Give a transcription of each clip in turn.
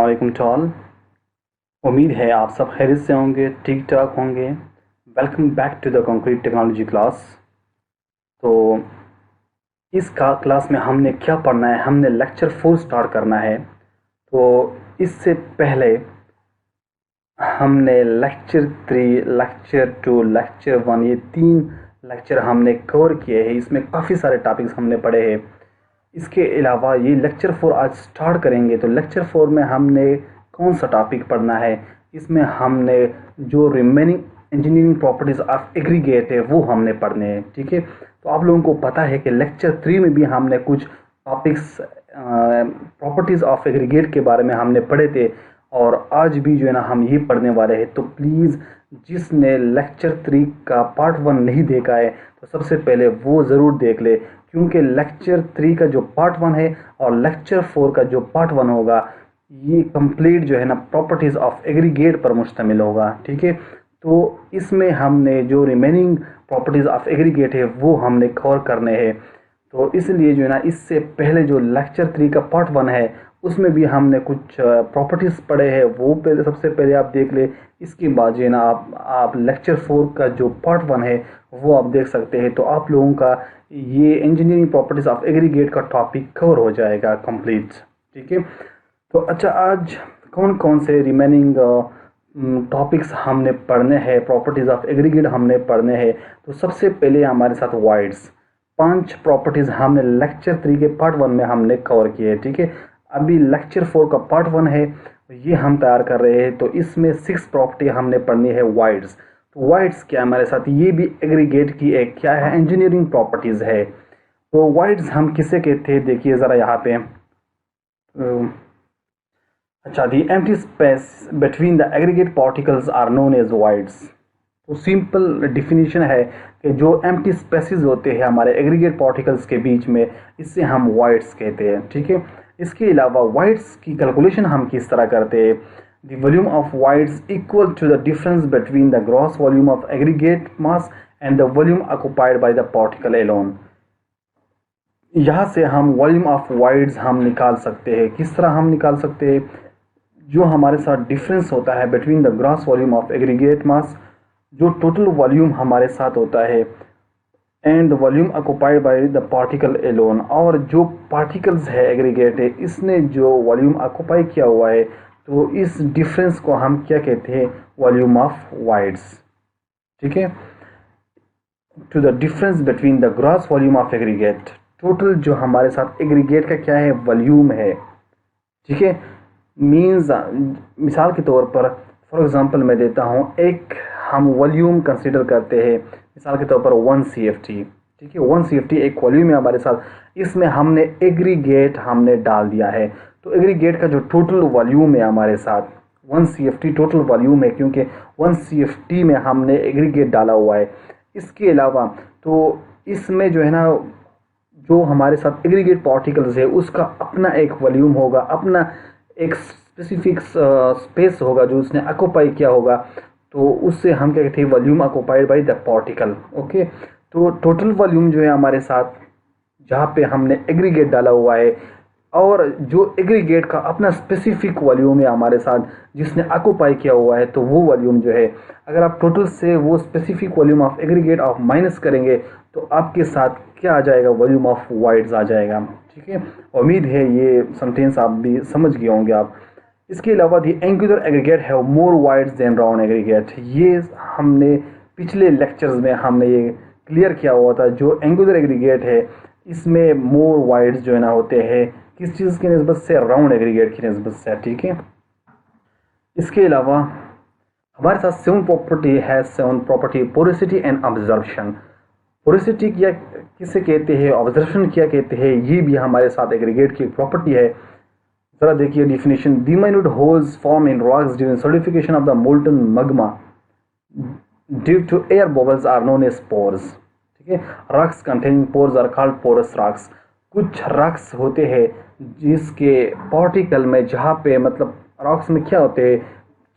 अस्सलाम to all. उम्मीद है आप सब खैरियत से होंगे, ठीक ठाक होंगे। Welcome back to the concrete technology class. तो इस क्लास में हमने क्या पढ़ना है, हमने लेक्चर 4 स्टार्ट करना है। तो इससे पहले हमने लेक्चर 3, लेक्चर 2, लेक्चर 1 ये 3 लेक्चर हमने कवर किए हैं। इसमें काफ़ी सारे टॉपिक्स हमने पढ़े हैं। इसके अलावा ये लेक्चर 4 आज स्टार्ट करेंगे। तो लेक्चर 4 में हमने कौन सा टॉपिक पढ़ना है, इसमें हमने जो remaining engineering properties of aggregate है वो हमने पढ़ने हैं। ठीक है, तो आप लोगों को पता है कि लेक्चर 3 में भी हमने कुछ टॉपिक्स प्रॉपर्टीज़ ऑफ एग्रीगेट के बारे में हमने पढ़े थे, और आज भी जो है ना हम ये पढ़ने वाले हैं। तो प्लीज़ जिसने लेक्चर 3 का पार्ट 1 नहीं देखा है तो सबसे पहले वो ज़रूर देख ले, क्योंकि लेक्चर 3 का जो पार्ट 1 है और लेक्चर 4 का जो पार्ट 1 होगा ये कंप्लीट जो है ना प्रॉपर्टीज़ ऑफ एग्रीगेट पर मुश्तमिल होगा। ठीक है, तो इसमें हमने जो रिमेनिंग प्रॉपर्टीज़ ऑफ एग्रीगेट है वो हमने कवर करने हैं। तो इसलिए जो है ना इससे पहले जो लेक्चर 3 का पार्ट 1 है उसमें भी हमने कुछ प्रॉपर्टीज़ पढ़े हैं, वो पहले सबसे पहले आप देख ले। इसके बाद जो है ना आप लेक्चर 4 का जो पार्ट 1 है वो आप देख सकते हैं। तो आप लोगों का ये इंजीनियरिंग प्रॉपर्टीज़ ऑफ एग्रीगेट का टॉपिक कवर हो जाएगा कंप्लीट। ठीक है, तो अच्छा आज कौन कौन से रिमेनिंग टॉपिक्स हमने पढ़ने हैं, प्रॉपर्टीज़ ऑफ एग्रीगेट हमने पढ़ने हैं। तो सबसे पहले हमारे साथ वाइड्स 5 प्रॉपर्टीज़ हमने लेक्चर 3 के पार्ट 1 में हमने कवर किए। ठीक है, अभी लेक्चर 4 का पार्ट 1 है ये हम तैयार कर रहे हैं। तो इसमें 6 प्रॉपर्टी हमने पढ़नी है वाइड्स। तो वाइड्स क्या हमारे साथ, ये भी एग्रीगेट की एक क्या है, इंजीनियरिंग प्रॉपर्टीज़ है। तो वाइड्स हम किसे कहते हैं, देखिए ज़रा यहाँ पे। अच्छा, the empty space between the aggregate particles are known as voids. तो सिंपल डिफिनीशन है कि जो एम्प्टी स्पेसेस होते हैं हमारे एग्रीगेट पार्टिकल्स के बीच में, इससे हम वाइड्स कहते हैं। ठीक है, इसके अलावा वाइड्स की कैलकुलेशन हम किस तरह करते हैं। The volume of voids equal to the difference between the gross volume of aggregate mass and the volume occupied by the particle alone. यहाँ से हम वॉल्यूम ऑफ वाइड्स हम निकाल सकते हैं। किस तरह हम निकाल सकते हैं, जो हमारे साथ डिफरेंस होता है between the gross volume of aggregate mass, जो टोटल वॉल्यूम हमारे साथ होता है, and volume occupied by the particle alone, और जो पार्टिकल्स है एग्रीगेट है इसने जो वॉल्यूम ऑक्युपाई किया हुआ है, तो इस डिफरेंस को हम क्या कहते हैं, वॉल्यूम ऑफ वाइड्स। ठीक है, to the difference between the gross volume of aggregate, total जो हमारे साथ एग्रीगेट का क्या है, वॉल्यूम है। ठीक है, मीन्स मिसाल के तौर पर फॉर एग्जांपल मैं देता हूँ, एक हम वॉल्यूम कंसीडर करते हैं मिसाल के तौर पर 1 CFT। ठीक है, 1 CFT एक वॉल्यूम है हमारे साथ, इसमें हमने एग्रीगेट हमने डाल दिया है। तो एग्रीगेट का जो टोटल वॉल्यूम है हमारे साथ 1 CFT टोटल वॉल्यूम है, क्योंकि 1 CFT में हमने एग्रीगेट डाला हुआ है। इसके अलावा तो इसमें जो है ना जो हमारे साथ एग्रीगेट पार्टिकल्स है उसका अपना एक वॉल्यूम होगा, अपना एक स्पेसिफिक स्पेस होगा जो उसने ऑक्युपाई किया होगा। तो उससे हम क्या कहते हैं, volume occupied by the particle. Okay, तो टोटल वॉल्यूम जो है हमारे साथ जहाँ पे हमने एग्रीगेट डाला हुआ है, और जो एग्रीगेट का अपना स्पेसिफिक वॉल्यूम है हमारे साथ जिसने ऑक्युपाई किया हुआ है, तो वो वॉल्यूम जो है अगर आप टोटल से वो specific volume of aggregate of minus करेंगे तो आपके साथ क्या आ जाएगा, वॉल्यूम ऑफ वाइड्स आ जाएगा। ठीक है, उम्मीद है ये सेंटेंस आप भी समझ गए होंगे आप। इसके अलावा the angular aggregate have more voids than round aggregate, ये हमने पिछले लेक्चर्स में हमने ये क्लियर किया हुआ था। जो एंगुलर एग्रीगेट है इसमें मोर वाइड्स जो है ना होते हैं किस चीज़ की निस्बत से, राउंड एग्रीगेट की निस्बत से। ठीक है, इसके अलावा हमारे साथ 7 प्रॉपर्टी है, 7 property porosity and observation. Porosity क्या किसे कहते हैं, ऑब्जर्वेशन क्या कहते हैं, ये भी हमारे साथ एग्रीगेट की एक प्रॉपर्टी है। जरा देखिए definition, the minute holes form in rocks during solidification of the molten magma due to air bubbles are known as pores. ठीक है, rocks containing pores are called porous rocks. कुछ रॉक्स होते हैं जिसके पार्टिकल में, जहाँ पे मतलब रॉक्स में क्या होते हैं,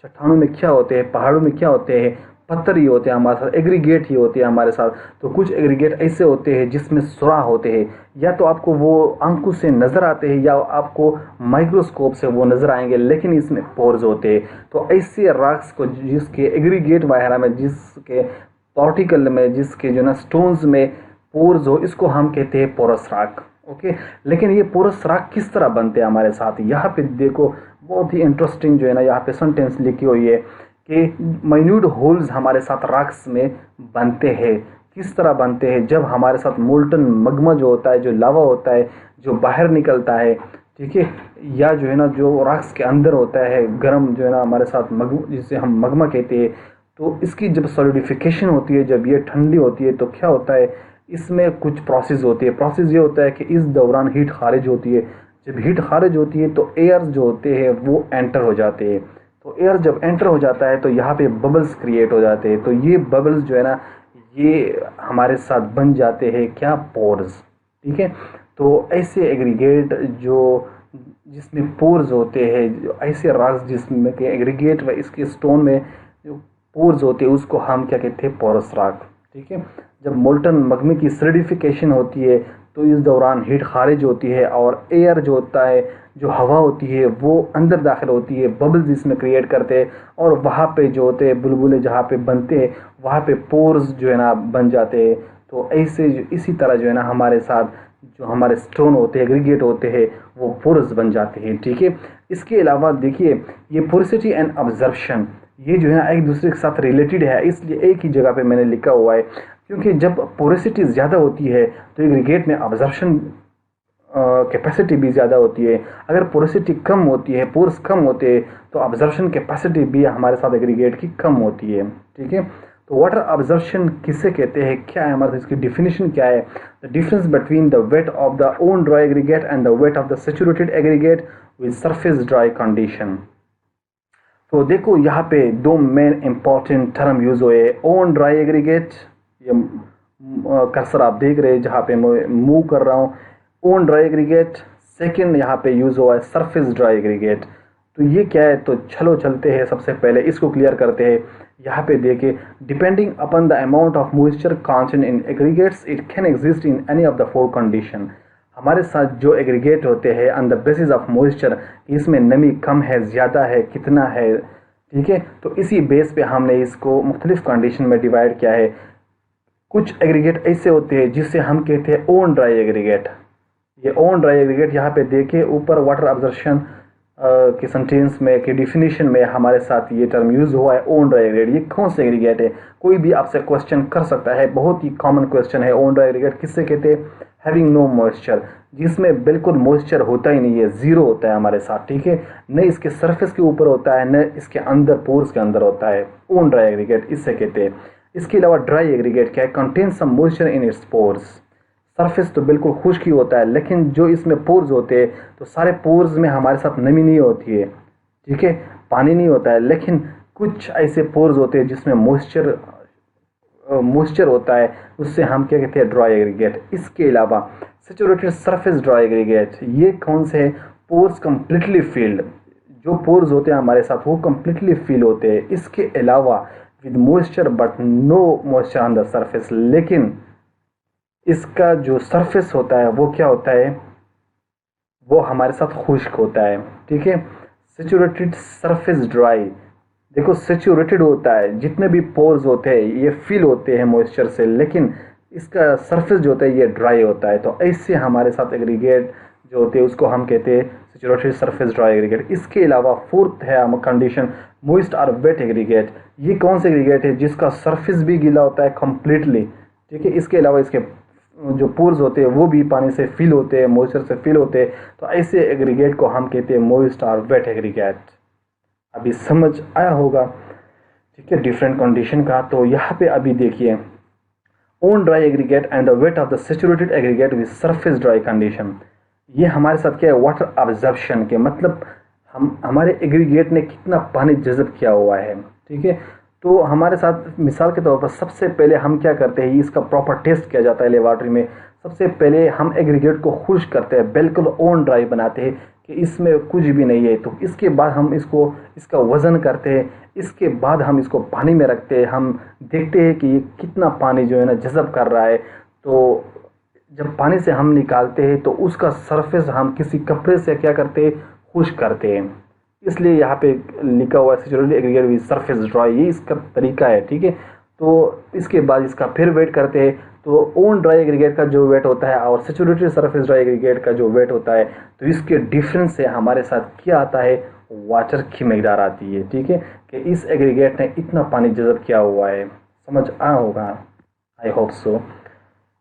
चट्टानों में क्या होते हैं, पहाड़ों में क्या होते हैं, पत्थर ही होते हैं हमारे साथ, एग्रीगेट ही होते हैं हमारे साथ। तो कुछ एग्रीगेट ऐसे होते हैं जिसमें सुराख होते हैं, या तो आपको वो आंखों से नज़र आते हैं या आपको माइक्रोस्कोप से वो नज़र आएंगे, लेकिन इसमें पोर्स होते हैं। तो ऐसे रॉक्स को जिसके एग्रीगेट वगैरह में, जिसके पार्टिकल में, जिसके जो ना स्टोन्स में पोर्स हो, इसको हम कहते हैं पोरस रॉक। ओके, लेकिन ये पोरस रॉक किस तरह बनते हैं हमारे साथ, यहाँ पे देखो बहुत ही इंटरेस्टिंग जो है ना यहाँ पे सेंटेंस लिखी हुई है कि माइन्यूट होल्स हमारे साथ रॉक्स में बनते हैं। किस तरह बनते हैं, जब हमारे साथ मोल्टन मगमा जो होता है, जो लावा होता है, जो बाहर निकलता है, ठीक है, या जो है ना जो रॉक्स के अंदर होता है गर्म जो है ना हमारे साथ जिसे हम मगमा कहते हैं। तो इसकी जब सॉलिडिफिकेशन होती है, जब ये ठंडी होती है, तो क्या होता है, इसमें कुछ प्रोसेस होती है। प्रोसेस ये होता है कि इस दौरान हीट खारिज होती है। जब हीट खारिज होती है तो एयर जो होते हैं वो एंटर हो जाते हैं। तो एयर जब एंटर हो जाता है तो यहाँ पे बबल्स क्रिएट हो जाते हैं। तो ये बबल्स जो है ना ये हमारे साथ बन जाते हैं क्या, पोर्स। ठीक है, तो ऐसे एग्रीगेट जो जिसमें पोर्स होते हैं, जो ऐसे रॉक्स जिसमें के एग्रीगेट व इसके स्टोन में जो पोर्स होते हैं, उसको हम क्या कहते हैं, पोरस रॉक। ठीक है, जब मोल्टन मगमे की सॉलिडिफिकेशन होती है तो इस दौरान हीट खारिज होती है और एयर जो होता है, जो हवा होती है, वो अंदर दाखिल होती है, बबल्स इसमें क्रिएट करते हैं, और वहाँ पे जो होते हैं बुलबुले जहाँ पे बनते हैं वहाँ पे पोर्स जो है ना बन जाते हैं। तो ऐसे इसी तरह जो है ना हमारे साथ जो हमारे स्टोन होते हैं, एग्रीगेट होते हैं, वो पोर्स बन जाते हैं। ठीक है, इसके अलावा देखिए ये पोरोसिटी एंड अब्जर्प्शन, ये जो है ना एक दूसरे के साथ रिलेटेड है, इसलिए एक ही जगह पे मैंने लिखा हुआ है, क्योंकि जब पोरोसिटी ज़्यादा होती है तो एग्रीगेट में अब्जर्प्शन कैपेसिटी भी ज़्यादा होती है। अगर पोरोसिटी कम होती है, पोर्स कम होते हैं, तो अब्जर्प्शन कैपेसिटी भी हमारे साथ एग्रीगेट की कम होती है। ठीक है, तो वाटर अब्जर्प्शन किसे कहते हैं, क्या है हमारे, इसकी डिफिनेशन क्या है। The difference between the weight of the own dry aggregate and the weight of the saturated aggregate with surface dry condition. तो देखो यहाँ पे दो मेन इंपॉर्टेंट टर्म यूज हुए, ओन ड्राई एग्रीगेट, ये कर्सर आप देख रहे हैं जहाँ पे मैं मूव कर रहा हूँ, ओन ड्राई एग्रीगेट। सेकंड यहाँ पे यूज हुआ है सरफेस ड्राई एग्रीगेट। तो ये क्या है, तो चलो चलते हैं, सबसे पहले इसको क्लियर करते हैं। यहाँ पे देखिए, depending upon the amount of moisture content in aggregates it can exist in any of the four condition. हमारे साथ जो एग्रीगेट होते हैं on the basis of moisture, इसमें नमी कम है, ज़्यादा है, कितना है। ठीक है, तो इसी बेस पे हमने इसको मुख्तलिफ कंडीशन में डिवाइड किया है। कुछ एग्रीगेट ऐसे होते हैं जिसे हम कहते हैं ओन ड्राई एग्रीगेट। ये ओन ड्राई एग्रीगेट यहाँ पे देखिए ऊपर वाटर अब्जर्प्शन के सेंटेंस में के डिफिनीशन में हमारे साथ ये टर्म यूज हुआ है, ओन ड्राई एग्रीगेट। ये कौन से एग्रीगेट है, कोई भी आपसे क्वेश्चन कर सकता है, बहुत ही कॉमन क्वेश्चन है। ओन ड्राई एग्रीगेट किससे कहते हैं, हैविंग नो मॉइस्चर, जिसमें बिल्कुल मॉइस्चर होता ही नहीं है, जीरो होता है हमारे साथ। ठीक है, न इसके सरफेस के ऊपर होता है, न इसके अंदर पोर्स के अंदर होता है। ओन ड्राई एग्रीगेट इससे कहते हैं। इसके अलावा ड्राई एग्रीगेट क्या है, contain some moisture in its pores. Surface तो बिल्कुल खुश्क ही होता है, लेकिन जो इसमें पोर्स होते हैं, तो सारे पोर्स में हमारे साथ नमी नहीं होती है। ठीक है, पानी नहीं होता है, लेकिन कुछ ऐसे पोर्स होते हैं जिसमें मॉइस्चर होता है, उससे हम क्या कहते हैं, ड्राई एग्रीगेट। इसके अलावा सैचुरेटेड सरफेस ड्राई एग्रीगेट, ये कौन से हैं, पोर्स कंप्लीटली फील्ड, जो पोर्स होते हैं हमारे साथ वो कंप्लीटली फील होते हैं। इसके अलावा with moisture but no moisture on the surface, लेकिन इसका जो सरफेस होता है वो क्या होता है, वो हमारे साथ खुश्क होता है। ठीक है, सेचुरेटेड सरफेस ड्राई, देखो सेचुरेटेड होता है, जितने भी पोर्स होते हैं ये फिल होते हैं मॉइस्चर से, लेकिन इसका सरफेस जो होता है ये ड्राई होता है। तो ऐसे हमारे साथ एग्रीगेट जो होते हैं उसको हम कहते हैं सेचुरेटेड सरफेस ड्राई एग्रीगेट। इसके अलावा फोर्थ है कंडीशन, मोइस्ट और वेट एग्रीगेट। ये कौन से एग्रीगेट है जिसका सरफेस भी गीला होता है कंप्लीटली। ठीक है, इसके अलावा इसके जो पोर्स होते हैं वो भी पानी से फिल होते हैं, मॉइस्चर से फिल होते हैं। तो ऐसे एग्रीगेट को हम कहते हैं मोइस्ट और वेट एग्रीगेट। अभी समझ आया होगा, ठीक है, डिफरेंट कंडीशन का। तो यहाँ पे अभी देखिए, own dry aggregate and the weight of the saturated aggregate with surface dry condition. ये हमारे साथ क्या है, वाटर अब्जर्प्शन के मतलब हम हमारे एग्रीगेट ने कितना पानी जज़ब किया हुआ है। ठीक है, तो हमारे साथ मिसाल के तौर पर सबसे पहले हम क्या करते हैं, इसका प्रॉपर टेस्ट किया जाता है लेबॉर्ट्री में। सबसे पहले हम एग्रीगेट को खुश्क करते हैं, बिल्कुल ऑन ड्राई बनाते हैं कि इसमें कुछ भी नहीं है। तो इसके बाद हम इसका वज़न करते हैं, इसके बाद हम इसको पानी में रखते हैं, हम देखते हैं कि ये कितना पानी जो है ना जज़ब कर रहा है। तो जब पानी से हम निकालते हैं तो उसका सरफेस हम किसी कपड़े से क्या करते हैं, खुश्क करते हैं। इसलिए यहाँ पे लिखा हुआ है saturated aggregate with surface dry, ये इसका तरीका है, ठीक है। तो इसके बाद इसका फिर वेट करते हैं। तो ओन ड्राई एग्रीगेट का जो वेट होता है और सेचुरेटेड सरफेस ड्राई एग्रीगेट का जो वेट होता है, तो इसके डिफरेंस से हमारे साथ क्या आता है, वाटर की मकदार आती है, ठीक है, कि इस एग्रीगेट ने इतना पानी जज़ब किया हुआ है। समझ आया होगा, आई होप सो।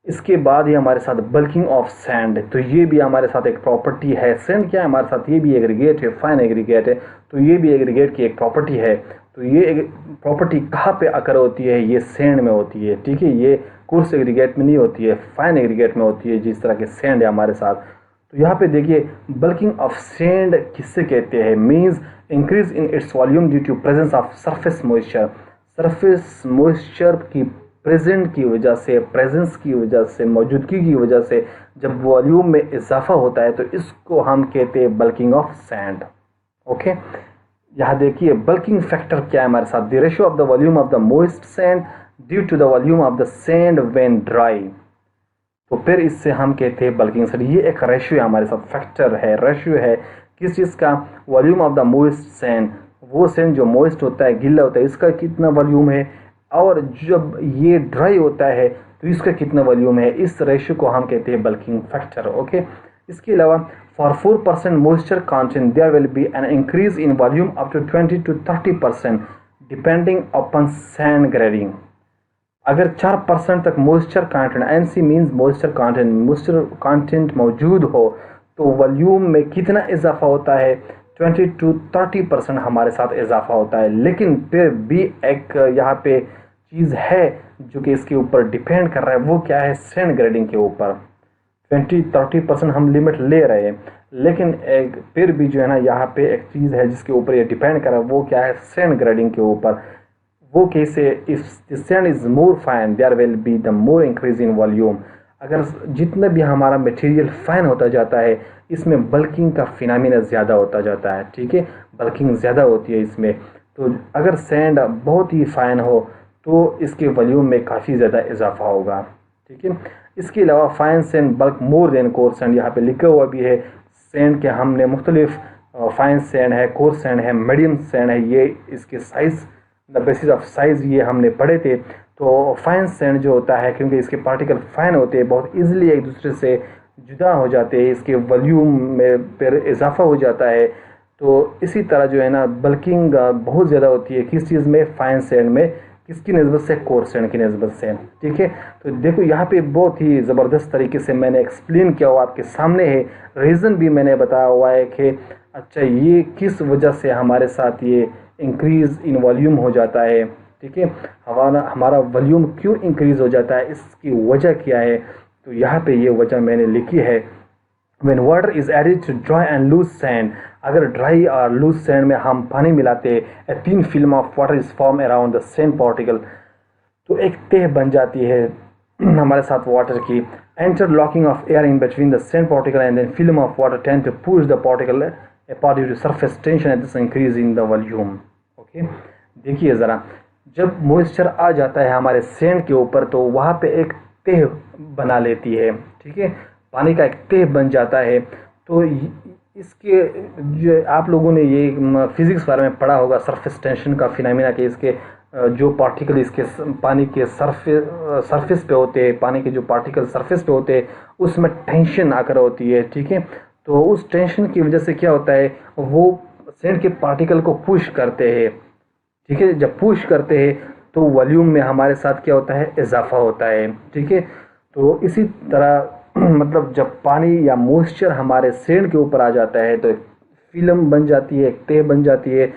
इसके बाद ही हमारे साथ बल्किंग ऑफ सैंड, तो ये भी हमारे साथ एक प्रॉपर्टी है। सैंड क्या है हमारे साथ, ये भी एग्रीगेट है, फाइन एग्रीगेट है। तो ये भी एग्रीगेट की एक प्रॉपर्टी है। तो ये प्रॉपर्टी कहाँ पे अकर होती है, ये सैंड में होती है, ठीक है। ये कोर्स एग्रीगेट में नहीं होती है, फाइन एग्रीगेट में होती है, जिस तरह के सैंड है हमारे साथ। तो यहाँ पे देखिए, बल्किंग ऑफ सैंड किससे कहते हैं, means increase in its volume due to presence of surface moisture. Surface moisture की प्रेजेंस की वजह से, मौजूदगी की वजह से जब वॉल्यूम में इजाफा होता है, तो इसको हम कहते हैं बल्किंग ऑफ सैंड। ओके, यहाँ देखिए बल्किंग फैक्टर क्या है हमारे साथ, the ratio of the volume of the moist sand due to the volume of the sand when dry. तो फिर इससे हम कहते हैं बल्किंग सैंड। ये एक रेशियो है हमारे साथ, फैक्टर है, रेशियो है किस चीज़ का, volume of the moist sand. वो सैंड जो मोइस्ट होता है, गीला होता है, इसका कितना वॉल्यूम है, और जब ये ड्राई होता है तो इसका कितना वॉल्यूम है। इस रेशियो को हम कहते हैं बल्किंग फैक्टर। ओके, इसके अलावा for 4% moisture content there will be an increase in volume up to 20 to 30% depending upon sand grading. अगर 4% तक moisture content, MC means moisture content मौजूद हो, तो वॉल्यूम में कितना इजाफा होता है, 20 to 30% हमारे साथ इजाफा होता है। लेकिन फिर भी एक यहाँ पे चीज़ है जो कि इसके ऊपर डिपेंड कर रहा है, वो क्या है, सैंड ग्रेडिंग के ऊपर। 20-30% हम लिमिट ले रहे हैं, लेकिन एक फिर भी जो है ना यहाँ पे एक चीज़ है जिसके ऊपर ये डिपेंड कर रहा है, वो क्या है, सैंड ग्रेडिंग के ऊपर। वो कैसे, if the sand is more fine there will be the more increase in volume. अगर जितना भी हमारा मटेरियल फाइन होता जाता है, इसमें बल्किंग का फिनोमेना ज़्यादा होता जाता है, ठीक है, बल्किंग ज़्यादा होती है इसमें। तो अगर सैंड बहुत ही फाइन हो तो इसके वॉल्यूम में काफ़ी ज़्यादा इजाफा होगा, ठीक है। इसके अलावा fine sand bulk more than coarse sand, यहाँ पे लिखा हुआ भी है सैंड के हमने मुख्तलिफ फाइन सैंड है, कोर्स सैंड है, मीडियम सैंड है, ये इसके size, the basis of size ये हमने पढ़े थे। तो फाइन सैंड जो होता है, क्योंकि इसके पार्टिकल फाइन होते हैं, बहुत ईजिली एक दूसरे से जुदा हो जाते हैं, इसके वॉल्यूम में फिर इजाफा हो जाता है। तो इसी तरह जो है ना बल्किंग बहुत ज़्यादा होती है किस चीज़ में, फाइन सैंड में, किसकी नस्बत से, कोर्स सैंड की नस्बत से, ठीक है। तो देखो यहाँ पे बहुत ही ज़बरदस्त तरीके से मैंने एक्सप्लेन किया हुआ आपके सामने है, रीज़न भी मैंने बताया हुआ है कि अच्छा ये किस वजह से हमारे साथ ये इंक्रीज़ इन वॉल्यूम हो जाता है, ठीक है, हमारा वॉल्यूम क्यों इंक्रीज़ हो जाता है, इसकी वजह क्या है। तो यहाँ पे ये वजह मैंने लिखी है, when water is added to dry and loose sand, अगर ड्राई और लूज सैंड में हम पानी मिलाते हैं, a thin film of water is formed around the sand particle, तो एक तह बन जाती है हमारे साथ वाटर की। interlocking of air in between the sand particle and then film of water tend to push the particle apart due to surface tension and this increase in the volume। Okay, देखिए ज़रा, जब moisture आ जाता है हमारे sand के ऊपर तो वहाँ पे एक तह बना लेती है, ठीक है, पानी का एक तह बन जाता है। तो इसके जो आप लोगों ने ये फिज़िक्स बारे में पढ़ा होगा, सरफेस टेंशन का फिनोमेना, कि इसके जो पार्टिकल इसके पानी के सरफेस पे होते हैं, पानी के जो पार्टिकल सरफेस पे होते हैं उसमें टेंशन आकर होती है, ठीक है। तो उस टेंशन की वजह से क्या होता है, वो सैंड के पार्टिकल को पुश करते हैं, ठीक है। जब पुश करते हैं तो वॉल्यूम में हमारे साथ क्या होता है, इजाफा होता है, ठीक है। तो इसी तरह मतलब जब पानी या मॉइस्चर हमारे सैंड के ऊपर आ जाता है तो एक फिल्म बन जाती है, एक तह बन जाती है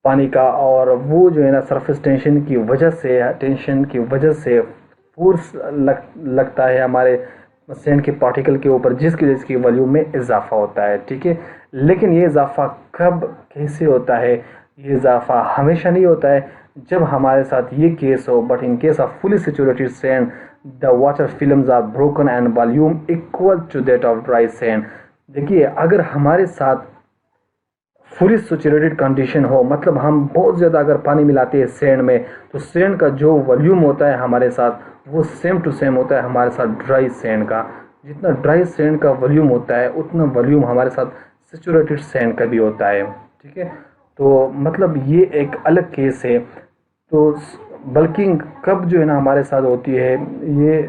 पानी का, और वो जो है ना सरफेस टेंशन की वजह से फोर्स लगता है हमारे सैंड के पार्टिकल के ऊपर, जिसकी वॉल्यूम में इजाफा होता है, ठीक है। लेकिन ये इजाफा कब कैसे होता है, ये इजाफा हमेशा नहीं होता है जब हमारे साथ ये केस हो, but in case of fully saturated sand the water films are broken and volume equal to that of dry sand. देखिए, अगर हमारे साथ फुली सैचुरेटेड कंडीशन हो, मतलब हम बहुत ज़्यादा अगर पानी मिलाते हैं सैंड में, तो सैंड का जो वॉल्यूम होता है हमारे साथ, वो सेम टू सेम होता है हमारे साथ ड्राई सैंड का। जितना ड्राई सैंड का वॉल्यूम होता है उतना वॉल्यूम हमारे साथ सैचुरेटेड सैंड का भी होता है। ठीक है, तो मतलब ये एक अलग केस है। तो बल्किंग कब जो है ना हमारे साथ होती है ये,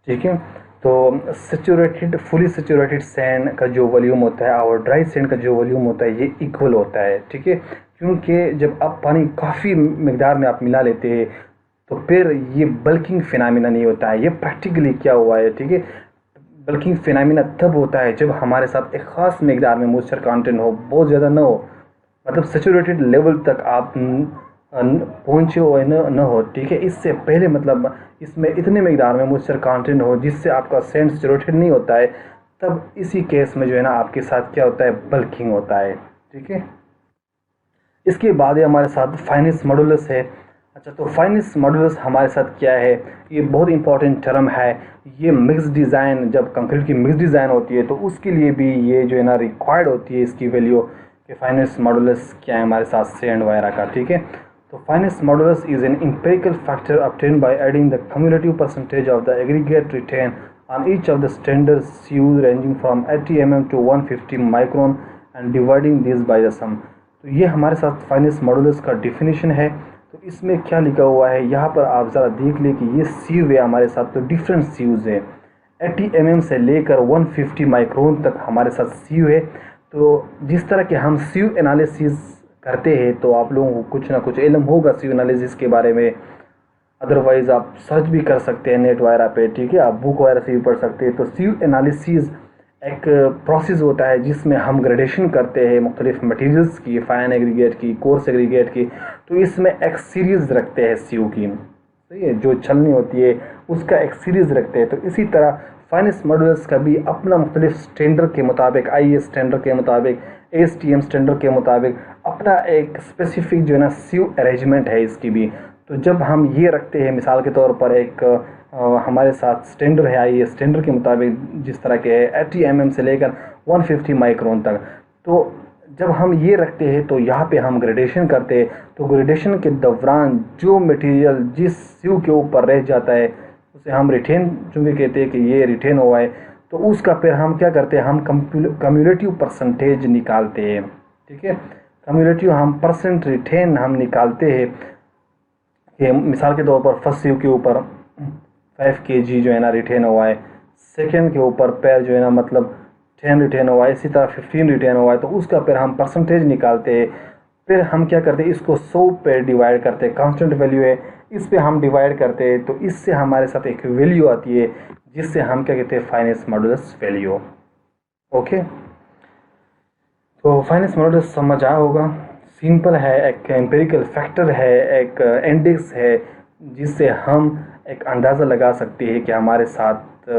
ठीक है। तो सैचुरेटेड फुली सैचुरेटेड सैंड का जो वॉल्यूम होता है और ड्राई सैंड का जो वॉल्यूम होता है ये इक्वल होता है। ठीक है, क्योंकि जब आप पानी काफ़ी मिकदार में आप मिला लेते हैं तो फिर ये बल्किंग फिनोमेना नहीं होता है। ये प्रैक्टिकली क्या हुआ है, ठीक है, बल्किंग फिनोमेना तब होता है जब हमारे साथ एक ख़ास मिकदार में मॉइस्चर कंटेंट हो, बहुत ज़्यादा ना हो, मतलब सैचुरेटेड लेवल तक आप पहुँचे हो न हो। ठीक है, इससे पहले मतलब इसमें इतने मिकदार में मॉइस्चर कंटेंट हो जिससे आपका सैंड सैचुरेटेड नहीं होता है, तब इसी केस में जो है ना आपके साथ क्या होता है, बल्किंग होता है। ठीक है, इसके बाद ये हमारे साथ फाइनिस मॉडुलस है। अच्छा, तो फाइनिस मॉडुलस हमारे साथ क्या है, ये बहुत इंपॉर्टेंट टर्म है। ये मिक्स डिज़ाइन, जब कंक्रीट की मिक्स डिज़ाइन होती है तो उसके लिए भी ये जो है ना रिक्वायर्ड होती है इसकी वैल्यू, कि फाइनिस मॉडुलस क्या है हमारे साथ सैंड वगैरह का। ठीक है, तो fineness modulus is an empirical factor obtained by adding the cumulative percentage of the aggregate retain on each of the standard CUs ranging from 80 mm to 150 micron and dividing this by the sum। तो ये हमारे साथ फाइनिस modulus का definition है। तो इसमें क्या लिखा हुआ है यहाँ पर आप ज़रा देख लें कि ये सीव है हमारे साथ, तो डिफरेंट सीव्स है। 80 mm से लेकर 150 माइक्रोन तक हमारे साथ सीव है। तो जिस तरह के हम सीव एनालिसिस करते हैं, तो आप लोगों को कुछ ना कुछ इल्म होगा सीव एनालिसिस के बारे में। अदरवाइज़ आप सर्च भी कर सकते हैं नेट वगैरह पे। ठीक है, आप बुक वगैरह से भी पढ़ सकते हैं। तो सीव एनालिसिस एक प्रोसेस होता है जिसमें हम ग्रेडेशन करते हैं मुख्तलिफ मटेरियल्स की, फाइन एग्रीगेट की, कोर्स एग्रीगेट की। तो इसमें एक सीरीज़ रखते हैं सीव की, सही है, जो छलनी होती है उसका एक सीरीज़ रखते हैं। तो इसी तरह फाइनिस मॉडुलस का भी अपना मुख्तलिफ स्टैंडर्ड के मुताबिक, IS स्टैंडर्ड के मुताबिक, ASTM स्टैंडर्ड के मुताबिक अपना एक स्पेसिफिक जो है ना सीव अरेंजमेंट है इसकी भी। तो जब हम ये रखते हैं, मिसाल के तौर पर एक हमारे साथ स्टैंडर्ड है, IS स्टैंडर्ड के मुताबिक जिस तरह के है 80 mm से लेकर 150 माइक्रोन तक, तो जब हम ये रखते हैं तो यहाँ पे हम ग्रेडेशन करते हैं। तो ग्रेडेशन के दौरान जो मटेरियल जिस सीव के ऊपर रह जाता है उसे हम रिटेन, चूँकि कहते हैं कि ये रिटेन हुआ है, तो उसका फिर हम क्या करते हैं, हम कम्युलेटिव परसेंटेज निकालते हैं। ठीक है, कम्युलेटिव हम परसेंट रिटेन हम निकालते हैं कि मिसाल के तौर पर फर्स्ट सीव के ऊपर 5 kg जो है ना रिटेन हुआ है, सेकेंड के ऊपर पैर जो है ना मतलब 10 रिटेन हुआ है, इसी तरह 15 रिटेन हुआ है। तो उसका फिर हम परसेंटेज निकालते हैं। फिर हम क्या करते हैं, इसको 100 पे डिवाइड करते हैं, कांस्टेंट वैल्यू है, इस पे हम डिवाइड करते हैं। तो इससे हमारे साथ एक वैल्यू आती है जिससे हम क्या कहते हैं, फाइनिस मॉडुलस वैल्यू। ओके, तो फाइनेंस मॉडल समझ आया होगा। सिंपल है, एक एम्पिरिकल फैक्टर है, एक इंडेक्स है जिससे हम एक अंदाज़ा लगा सकते हैं कि हमारे साथ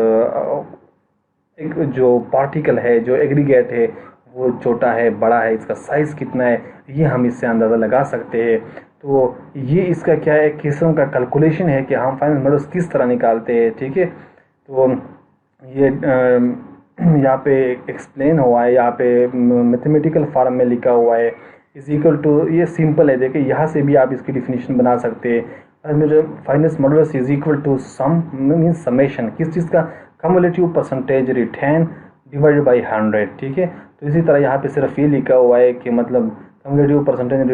एक जो पार्टिकल है, जो एग्रीगेट है, वो छोटा है, बड़ा है, इसका साइज़ कितना है, ये हम इससे अंदाज़ा लगा सकते हैं। तो ये इसका क्या है, एक किस्म का कैलकुलेशन है कि हम फाइनेंस मॉडल्स किस तरह निकालते हैं। ठीक है, तो ये यहाँ पे एक्सप्लेन हुआ है, यहाँ पे मैथमेटिकल फॉर्म में लिखा हुआ है, इज इक्वल टू, ये सिंपल है, देखिए यहाँ से भी आप इसकी डिफिनीशन बना सकते हैं। मुझे fineness modulus is equal to sum means summation किस चीज़ का, cumulative percentage retained divided by 100। ठीक है, तो इसी तरह यहाँ पे सिर्फ ये लिखा हुआ है कि मतलब cumulative percentage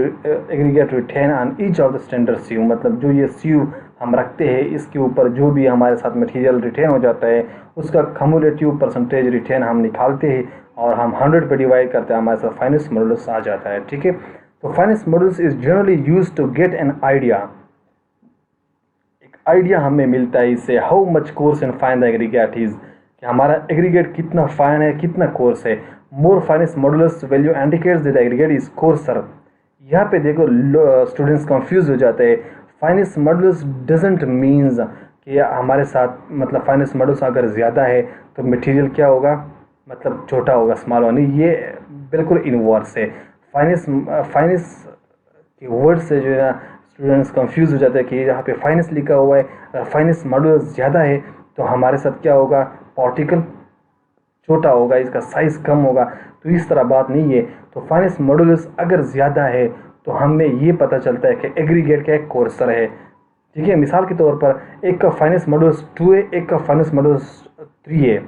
aggregate retain on each of the standard sieve, मतलब जो ये सीव हम रखते हैं इसके ऊपर जो भी हमारे साथ मटेरियल रिटेन हो जाता है उसका कम्युलेटिव परसेंटेज रिटेन हम निकालते हैं और हम 100 पे डिवाइड करते हैं, हमारे साथ फाइनेंस मॉडुलस आ जाता है। ठीक है, तो fineness modulus is generally used to get an idea, एक आइडिया हमें मिलता है इससे, how much coarse and fine the aggregate is, कि हमारा एग्रीगेट कितना फाइन है, कितना कोर्स है। More fineness modulus value indicates that aggregate is coarser. यहाँ पे देखो स्टूडेंट्स कंफ्यूज हो जाते हैं। फाइनेंस मॉडुलस डजंट मीन्स कि हमारे साथ मतलब फाइनेंस मॉडुलस अगर ज़्यादा है तो मटेरियल क्या होगा, मतलब छोटा होगा, स्मॉल होगा, नहीं, ये बिल्कुल इनवर्स है। फाइनेंस फाइनेंस के वर्ड से जो है ना स्टूडेंट्स कंफ्यूज हो जाते हैं कि यहाँ पे फाइनेंस लिखा हुआ है, अगर फाइनेंस मॉडुलस ज़्यादा है तो हमारे साथ क्या होगा, पार्टिकल छोटा होगा, इसका साइज़ कम होगा, तो इस तरह बात नहीं है। तो फाइनेंस मॉडुलस अगर ज़्यादा है तो हमें ये पता चलता है कि एग्रीगेट का एक कोर्सर है, ठीक है। मिसाल के तौर पर एक का फाइनेंस मॉडुलस 2 है, एक का फाइनेंस मॉडुलस 3 है,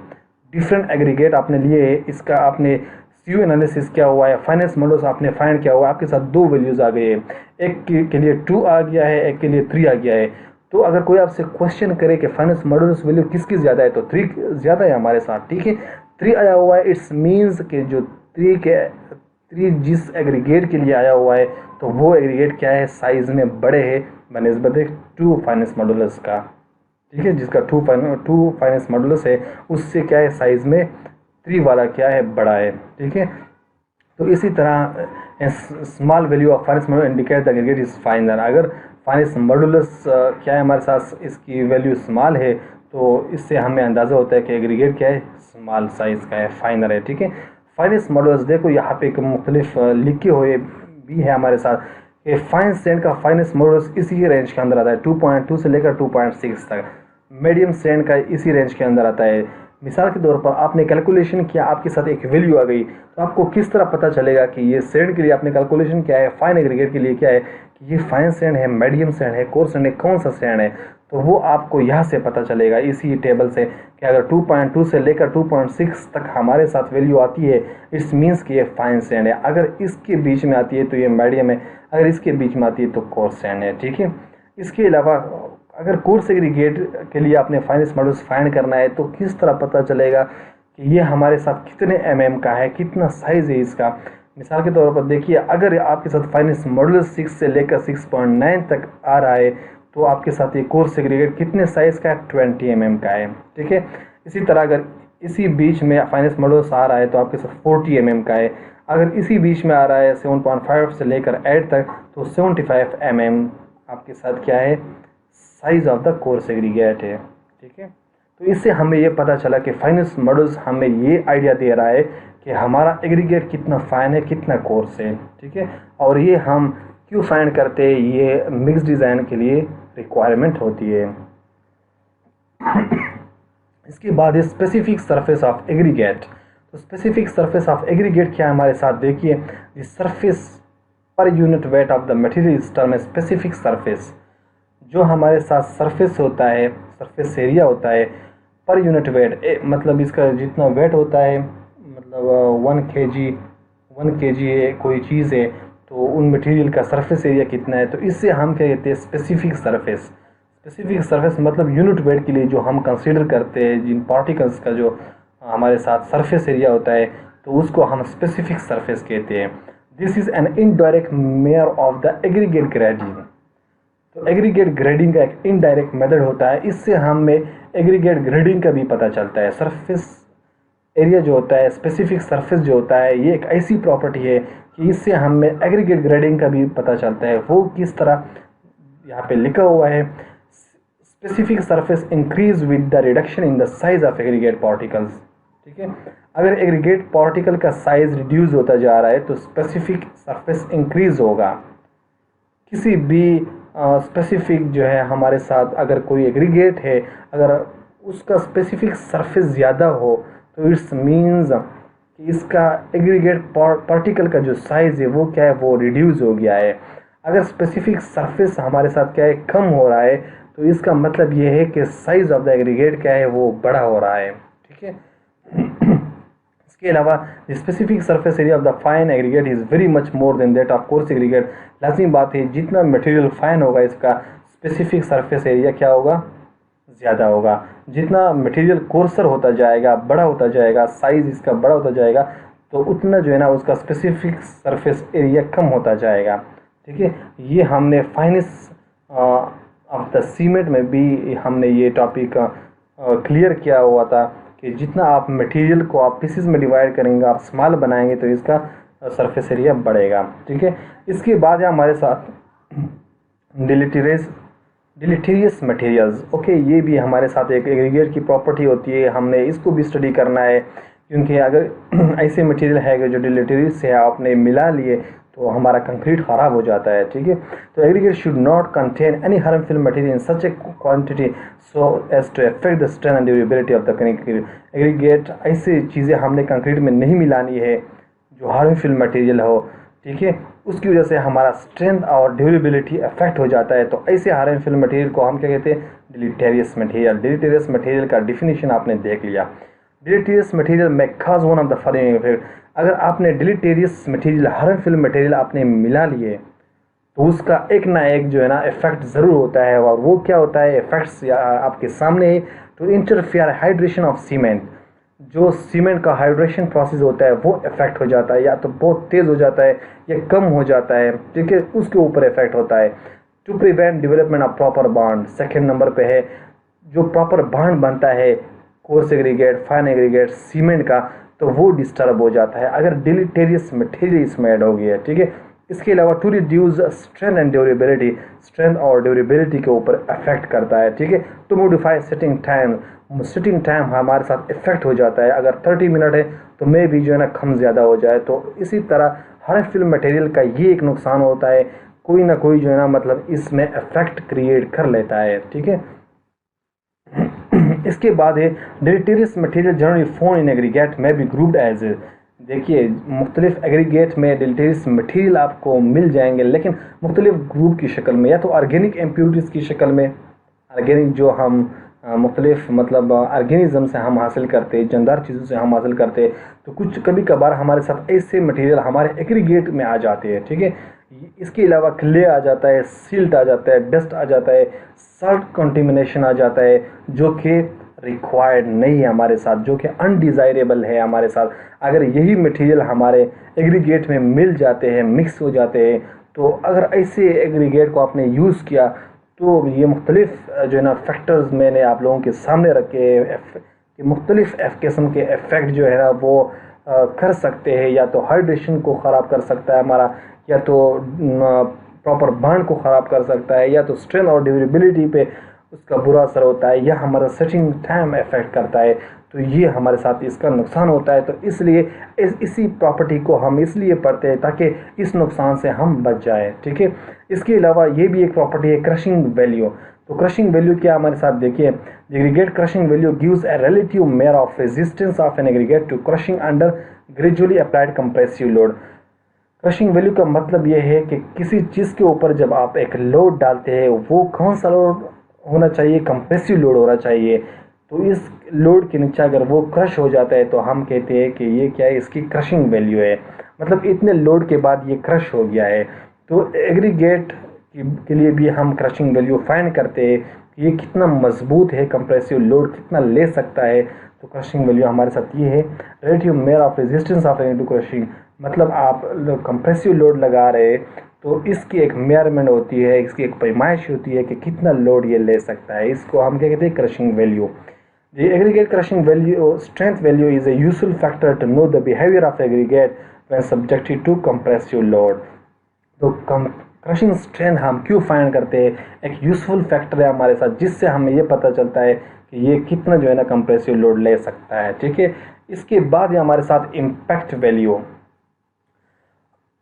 डिफरेंट एग्रीगेट आपने लिए है, इसका आपने सी एनालिसिस क्या हुआ है, फाइनेंस मॉडल्स आपने फाइंड किया हुआ है, आपके साथ दो वैल्यूज़ आ गए हैं, एक के लिए 2 आ गया है, एक के लिए 3 आ गया है। तो अगर कोई आपसे क्वेश्चन करे कि फाइनेंस मॉडल्स वैल्यू किसकी ज़्यादा है, तो 3 ज़्यादा है हमारे साथ, ठीक है। 3 आया हुआ है, इट्स मीन्स कि जो 3 जिस एग्रीगेट के लिए आया हुआ है तो वो एग्रीगेट क्या है, साइज़ में बड़े है बनिस्बत 2 फाइनेंस मॉडल्स का, ठीक है। जिसका 2 फाइनेंस मॉडुलस है उससे क्या है, साइज़ में 3 वाला क्या है, बड़ा है, ठीक है। तो इसी तरह small value of finance modulus indicate the aggregate is फाइनर। अगर फाइनेंस मॉडुलस क्या है हमारे साथ, इसकी वैल्यू स्मॉल है तो इससे हमें अंदाज़ा होता है कि एग्रीगेट क्या है, स्मॉल साइज़ का है, फाइनर है, ठीक है। फाइनेंस मॉडुलस देखो यहाँ पे एक मुख्तलिफ लिखे हुए भी है हमारे साथ कि फाइन सेंड का फाइनेंस मॉडुलस इसी रेंज के अंदर आता है, 2.2 से लेकर 2.6 तक। मीडियम सेंड का इसी रेंज के अंदर आता है। मिसाल के तौर पर आपने कैलकुलेशन किया, आपके साथ एक वैल्यू आ गई, तो आपको किस तरह पता चलेगा कि ये सेंड के लिए आपने कैलकुलेशन किया है, फाइन एग्रीगेट के लिए क्या है कि ये फाइन सेंड है, मीडियम सेंड है, कोर सेंड है, कौन सा सेंड है। तो वो आपको यहाँ से पता चलेगा इसी टेबल से कि अगर 2.2 से लेकर 2.6 तक हमारे साथ वैल्यू आती है, इट्स मीन्स कि ये फाइन सेंड है। अगर इसके बीच में आती है तो ये मीडियम है, अगर इसके बीच में आती है तो कोर सेंड है, ठीक है। इसके अलावा अगर कोर्स एग्रीगेट के लिए आपने फाइनेंस मॉडल्स फाइंड करना है तो किस तरह पता चलेगा कि ये हमारे साथ कितने mm का है, कितना साइज़ है इसका। मिसाल के तौर पर देखिए, अगर आपके साथ फाइनेंस मॉडल 6 से लेकर 6.9 तक आ रहा है तो आपके साथ ये कोर्स एग्रीगेट कितने साइज़ का है, 20 mm का है, ठीक है। इसी तरह अगर इसी बीच में फाइनेंस मॉडल्स आ रहा है तो आपके साथ 40 mm का है। अगर इसी बीच में आ रहा है 7.5 से लेकर 8 तक तो 75 mm आपके साथ क्या है, size of the coarse aggregate है, ठीक है। तो इससे हमें ये पता चला कि फाइनेंस मॉडल्स हमें ये आइडिया दे रहा है कि हमारा एग्रीगेट कितना फाइन है, कितना कोर्स है, ठीक है। और ये हम क्यों फाइंड करते हैं, ये मिक्स डिज़ाइन के लिए रिक्वायरमेंट होती है। इसके बाद है स्पेसिफिक सरफेस ऑफ एग्रीगेट। तो स्पेसिफिक सरफेस ऑफ एग्रीगेट क्या है हमारे साथ, देखिए the surface per unit weight of the material is term specific surface. जो हमारे साथ सरफेस होता है, सरफेस एरिया होता है पर यूनिट वेट, मतलब इसका जितना वेट होता है, मतलब 1 kg है कोई चीज़ है तो उन मटेरियल का सरफेस एरिया कितना है, तो इससे हम क्या कहते हैं, स्पेसिफिक सरफेस। स्पेसिफिक सरफेस मतलब यूनिट वेट के लिए जो हम कंसीडर करते हैं जिन पार्टिकल्स का जो हमारे साथ सरफेस एरिया होता है तो उसको हम स्पेसिफिक सरफेस कहते हैं। This is an indirect mayor of the aggregate grading. तो एग्रीगेट ग्रेडिंग का एक इनडायरेक्ट मेथड होता है, इससे हमें एग्रीगेट ग्रेडिंग का भी पता चलता है। सरफेस एरिया जो होता है, स्पेसिफिक सरफेस जो होता है, ये एक ऐसी प्रॉपर्टी है कि इससे हमें एग्रीगेट ग्रेडिंग का भी पता चलता है। वो किस तरह, यहाँ पे लिखा हुआ है, specific surface increase with the reduction in the size of aggregate particles, ठीक है। अगर एग्रीगेट पार्टिकल का साइज रिड्यूस होता जा रहा है तो स्पेसिफिक सरफेस इंक्रीज होगा। किसी भी स्पेसिफिक जो है हमारे साथ अगर कोई एग्रीगेट है, अगर उसका स्पेसिफिक सरफेस ज़्यादा हो तो इट्स मीन्स कि इसका एग्रीगेट पार्टिकल का जो साइज़ है वो क्या है, वो रिड्यूस हो गया है। अगर स्पेसिफिक सरफेस हमारे साथ क्या है, कम हो रहा है, तो इसका मतलब ये है कि साइज़ ऑफ द एग्रीगेट क्या है, वो बड़ा हो रहा है, ठीक है। इसके अलावा specific surface area of the fine aggregate is very much more than that of coarse aggregate. लाजमी बात है, जितना मटेरियल फाइन होगा इसका स्पेसिफिक सरफेस एरिया क्या होगा, ज़्यादा होगा। जितना मटेरियल कोर्सर होता जाएगा, बड़ा होता जाएगा, साइज़ इसका बड़ा होता जाएगा, तो उतना जो है ना उसका स्पेसिफिक सरफेस एरिया कम होता जाएगा, ठीक है। ये हमने फाइनेंस ऑफ द सीमेंट में भी हमने ये टॉपिक क्लियर किया हुआ था कि जितना आप मटेरियल को आप पीसेस में डिवाइड करेंगे, आप स्मॉल बनाएंगे तो इसका सरफेस एरिया बढ़ेगा, ठीक है। इसके बाद है हमारे साथ डिलीटेरियस मटेरियल्स। ओके, ये भी हमारे साथ एक एग्रीगेट की प्रॉपर्टी होती है, हमने इसको भी स्टडी करना है क्योंकि अगर ऐसे मटेरियल है कि जो डिलीटेरियस है आपने मिला लिए तो हमारा कंक्रीट ख़राब हो जाता है, ठीक है। तो aggregate should not contain any harmful material in such a quantity so as to affect the strength and durability of the concrete. Aggregate ऐसी चीज़ें हमने कंक्रीट में नहीं मिलानी है जो हार्मफुल मटेरियल हो, ठीक है, उसकी वजह से हमारा स्ट्रेंथ और ड्यूरेबिलिटी अफेक्ट हो जाता है। तो ऐसे हार्मफुल मटेरियल को हम क्या कहते हैं, डिलीटेरियस मटेरियल। डिलीटेरियस मटेरियल का डिफिनीशन आपने देख लिया। डिलीटेरियस मटेरियल में खास one of the following effect, अगर आपने डिलीटेरियस मटेरियल हार्मफुल मटेरियल आपने मिला लिए तो उसका एक ना एक जो है ना इफेक्ट ज़रूर होता है। और वो क्या होता है, इफेक्ट्स आपके सामने है। To interfere hydration of cement, जो सीमेंट का हाइड्रेशन प्रोसेस होता है वो इफेक्ट हो जाता है, या तो बहुत तेज़ हो जाता है या कम हो जाता है, ठीक है, उसके ऊपर इफेक्ट होता है। To prevent development of proper bond, second number पे है जो प्रॉपर बॉन्ड बनता है coarse aggregate, fine aggregate, cement का, तो वो डिस्टर्ब हो जाता है अगर डिलीटेरियस मटेरियल इसमें ऐड हो गया है, ठीक है। इसके अलावा to reduce strength and durability, strength और ड्यूरेबिलिटी के ऊपर अफेक्ट करता है, ठीक है। To modify setting time, sitting time हमारे साथ इफेक्ट हो जाता है। अगर 30 मिनट है तो मे भी जो है ना कम ज़्यादा हो जाए। तो इसी तरह हर फिल्म मटेरियल का ये एक नुकसान होता है, कोई ना कोई जो है ना मतलब इसमें इफेक्ट क्रिएट कर लेता है, ठीक है। इसके बाद है deleterious material generally found in aggregate may be grouped as, देखिए मुख्तलिफ एग्रीगेट में डिलीटेरियस मटेरियल आपको मिल जाएंगे लेकिन मुख्तलिफ ग्रुप की शक्ल में, या तो ऑर्गेनिक इम्प्योरिटीज़ की शक्ल में, ऑर्गेनिक जो हम मुख्तलिफ मतलब ऑर्गेनिज्म से हम हासिल करते, जानदार चीज़ों से हम हासिल करते, तो कुछ कभी कभार हमारे साथ ऐसे मटेरियल हमारे एग्रीगेट में आ जाते हैं, ठीक है। इसके अलावा क्ले आ जाता है, सिल्ट आ जाता है, डस्ट आ जाता है, सॉल्ट कंटेमिनेशन आ जाता है, जो कि रिक्वायर्ड नहीं है हमारे साथ, जो कि अनडिज़ायरेबल है हमारे साथ। अगर यही मटेरियल हमारे एग्रीगेट में मिल जाते हैं, मिक्स हो जाते हैं, तो अगर ऐसे एग्रीगेट को आपने यूज़ किया तो ये मुख्तलिफ जो है ना फैक्टर्स मैंने आप लोगों के सामने रखे कि मुख्तलिफ किस्म के इफ़ेक्ट जो है ना वो कर सकते हैं। या तो हाइड्रेशन को ख़राब कर सकता है हमारा, या तो प्रॉपर बॉन्ड को ख़राब कर सकता है, या तो स्ट्रेंथ और ड्यूरेबिलिटी पे उसका बुरा असर होता है, या हमारा सेटिंग टाइम इफेक्ट करता है। तो ये हमारे साथ इसका नुकसान होता है। तो इसलिए इसी प्रॉपर्टी को हम इसलिए पढ़ते हैं ताकि इस नुकसान से हम बच जाए, ठीक है। इसके अलावा ये भी एक प्रॉपर्टी है क्रशिंग वैल्यू। तो क्रशिंग वैल्यू क्या हमारे साथ, देखिए aggregate crushing value gives a relative measure of resistance of an aggregate to crushing under gradually applied compressive load. Crushing value का मतलब ये है कि किसी चीज़ के ऊपर जब आप एक लोड डालते हैं वो कौन सा लोड होना चाहिए, कंप्रेसिव लोड होना चाहिए। तो इस लोड के नीचे अगर वो क्रश हो जाता है तो हम कहते हैं कि ये क्या है, इसकी क्रशिंग वैल्यू है, मतलब इतने लोड के बाद ये क्रश हो गया है। तो एग्रीगेट के लिए भी हम क्रशिंग वैल्यू फाइंड करते हैं कि ये कितना मजबूत है, कंप्रेसिव लोड कितना ले सकता है। तो क्रशिंग वैल्यू हमारे साथ ये है relative measure of resistance of to crushing, मतलब आप कंप्रेसिव लोड लगा रहे तो इसकी एक मेजरमेंट होती है, इसकी एक पैमाइश होती है कि कितना लोड ये ले सकता है। इसको हम क्या कहते हैं, crushing value. The aggregate crushing value strength value is a useful factor to know the behavior of aggregate when subjected to compressive load। तो क्रशिंग स्ट्रेंथ हम क्यों फाइंड करते हैं, एक यूजफुल फैक्टर है हमारे साथ जिससे हमें ये पता चलता है कि ये कितना जो है ना कंप्रेसिव लोड ले सकता है, ठीक है। इसके बाद ये हमारे साथ इम्पैक्ट वैल्यू।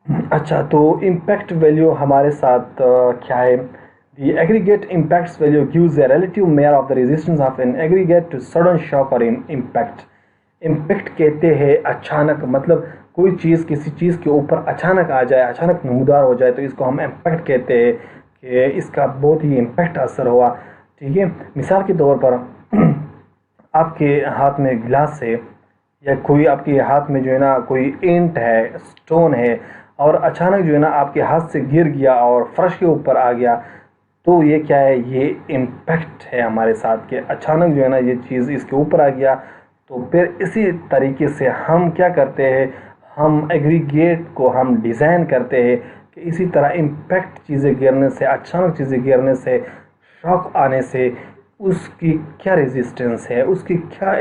अच्छा, तो इम्पैक्ट वैल्यू हमारे साथ क्या है, the aggregate impacts value gives a relative measure of the resistance of an aggregate to sudden shock or impact। Impact कहते हैं अचानक, मतलब कोई चीज़ किसी चीज़ के ऊपर अचानक आ जाए, अचानक नमूदार हो जाए, तो इसको हम इम्पैक्ट कहते हैं कि इसका बहुत ही इम्पैक्ट असर हुआ, ठीक है। मिसाल के तौर पर आपके हाथ में गिलास है, या कोई आपके हाथ में जो है ना कोई ईंट है, स्टोन है, और अचानक जो है ना आपके हाथ से गिर गया और फर्श के ऊपर आ गया, तो ये क्या है, ये इम्पैक्ट है हमारे साथ के अचानक जो है ना ये चीज़ इसके ऊपर आ गया। तो फिर इसी तरीके से हम क्या करते हैं, हम एग्रीगेट को हम डिज़ाइन करते हैं कि इसी तरह इम्पैक्ट चीज़ें गिरने से, अचानक चीज़ें गिरने से, शॉक आने से उसकी क्या रेजिस्टेंस है, उसकी क्या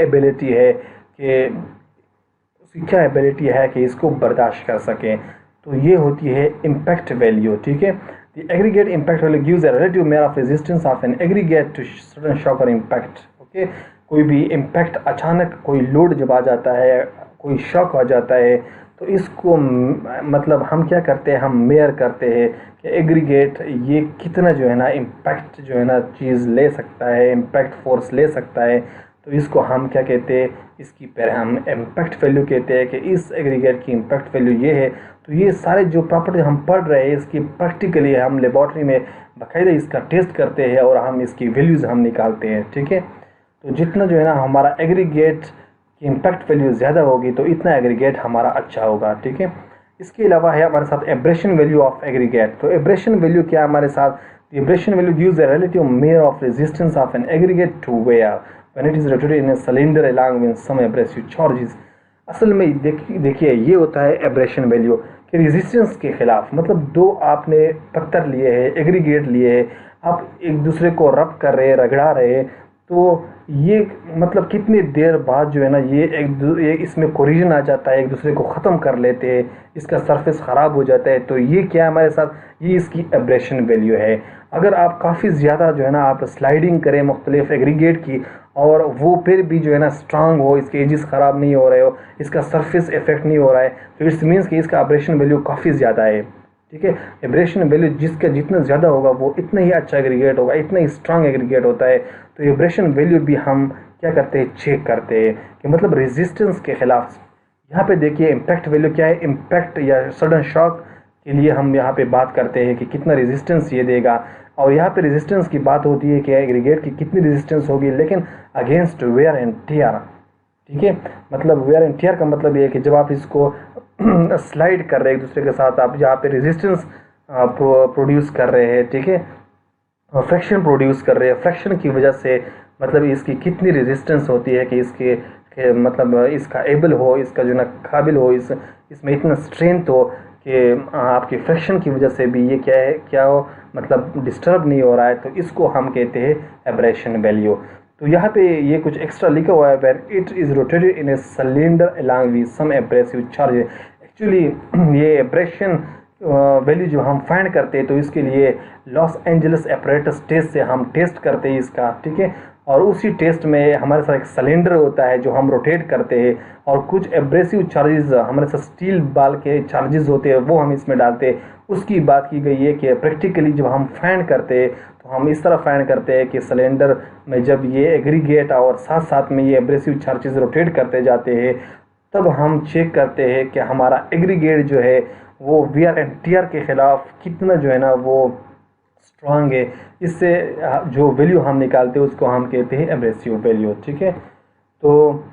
एबिलिटी है कि इसको बर्दाश्त कर सकें। तो ये होती है इम्पैक्ट वैल्यू, ठीक है। The aggregate impact value gives a relative measure of resistance of an aggregate to sudden shock or impact। Okay, कोई भी इम्पैक्ट अचानक कोई लोड जब आ जाता है, कोई शॉक आ जाता है, तो इसको मतलब हम क्या करते हैं, हम मेयर करते हैं कि एग्रीगेट ये कितना जो है ना इम्पैक्ट जो है ना चीज़ ले सकता है, इम्पैक्ट फोर्स ले सकता है। तो इसको हम क्या कहते हैं, इसकी पर हम इम्पैक्ट वैल्यू कहते हैं कि इस एग्रीगेट की इम्पैक्ट वैल्यू ये है। तो ये सारे जो प्रॉपर्टी हम पढ़ रहे हैं इसकी प्रैक्टिकली हम लेबॉर्ट्री में बाकायदा इसका टेस्ट करते हैं और हम इसकी वैल्यूज़ हम निकालते हैं, ठीक है। तो जितना जो है ना हमारा एग्रीगेट की इम्पैक्ट वैल्यू ज़्यादा होगी तो इतना एग्रीगेट हमारा अच्छा होगा, ठीक है। इसके अलावा है हमारे साथ एब्रेशन वैल्यू ऑफ एग्रीगेट। तो एब्रेशन वैल्यू क्या है हमारे साथ, abrasion value gives a relative measure of resistance of an aggregate to wear when it is rotated in a cylinder along with some abrasive charges. असल में देखिए ये होता है एब्रेशन वैल्यू कि रेजिस्टेंस के खिलाफ, मतलब दो आपने पत्थर लिए हैं, एग्रीगेट लिए हैं, आप एक दूसरे को रब कर रहे हैं, रगड़ा रहे हैं, तो ये मतलब कितनी देर बाद जो है ना ये इसमें कोरिजन आ जाता है, एक दूसरे को ख़त्म कर लेते हैं, इसका सरफेस ख़राब हो जाता है। तो ये क्या है हमारे साथ, ये इसकी एब्रेशन वैल्यू है। अगर आप काफ़ी ज़्यादा जो है ना आप स्लाइडिंग करें मुख्तलिफ एग्रीगेट की और वो फिर भी जो है ना स्ट्रांग हो, इसके एजेस ख़राब नहीं हो रहे हो, इसका सरफेस इफेक्ट नहीं हो रहा है, तो इट्स मीन्स कि इसका एब्रेशन वैल्यू काफ़ी ज़्यादा है, ठीक है। एब्रेशन वैल्यू जिसका जितना ज़्यादा होगा वो इतना ही अच्छा एग्रीगेट होगा, इतना ही स्ट्रांग एग्रीगेट होता है। तो एब्रेशन वैल्यू भी हम क्या करते हैं, चेक करते हैं कि मतलब रेजिस्टेंस के खिलाफ। यहाँ पे देखिए इम्पैक्ट वैल्यू क्या है, इम्पैक्ट या सडन शॉक के लिए हम यहाँ पे बात करते हैं कि कितना रेजिस्टेंस ये देगा, और यहाँ पे रेजिस्टेंस की बात होती है कि एग्रीगेट की कितनी रेजिस्टेंस होगी लेकिन अगेंस्ट वेयर एंड टियर, ठीक है। मतलब वेयर एंड टियर का मतलब ये है कि जब आप इसको स्लाइड कर रहे हैं एक दूसरे के साथ, आप यहाँ पे रेजिस्टेंस प्रोड्यूस कर रहे हैं, ठीक है, फ्रैक्शन प्रोड्यूस कर रहे हैं, फ्रैक्शन की वजह से मतलब इसकी कितनी रेजिस्टेंस होती है कि इसके मतलब इसका एबल हो, इसका जो ना काबिल हो, इसमें इतना स्ट्रेंथ हो कि आपकी फ्रैक्शन की वजह से भी ये क्या है, क्या हो, मतलब डिस्टर्ब नहीं हो रहा है। तो इसको हम कहते हैं एब्रेशन वैल्यू। तो यहाँ पे ये कुछ एक्स्ट्रा लिखा हुआ है, where it is rotated in a cylinder along with some abrasive charge. Actually ये एब्रेशन वैल्यू जो हम फाइंड करते हैं तो इसके लिए लॉस एंजल्स एपरेटस टेस्ट से हम टेस्ट करते हैं इसका, ठीक है। और उसी टेस्ट में हमारे साथ एक सिलेंडर होता है जो हम रोटेट करते हैं, और कुछ एब्रेसिव चार्जेस हमारे साथ स्टील बाल के चार्जेस होते हैं वो हम इसमें डालते हैं। उसकी बात की गई है कि प्रैक्टिकली जब हम फाइंड करते हैं तो हम इस तरह फाइंड करते हैं कि सिलेंडर में जब ये एग्रीगेट और साथ साथ में ये एब्रेसिव चार्जेस रोटेट करते जाते हैं तब हम चेक करते हैं कि हमारा एग्रीगेट जो है वो वियर एंड टियर के खिलाफ कितना जो है ना वो स्ट्रांग है। इससे जो वैल्यू हम निकालते हैं उसको हम कहते हैं एब्रेसिव वैल्यू, ठीक है। तो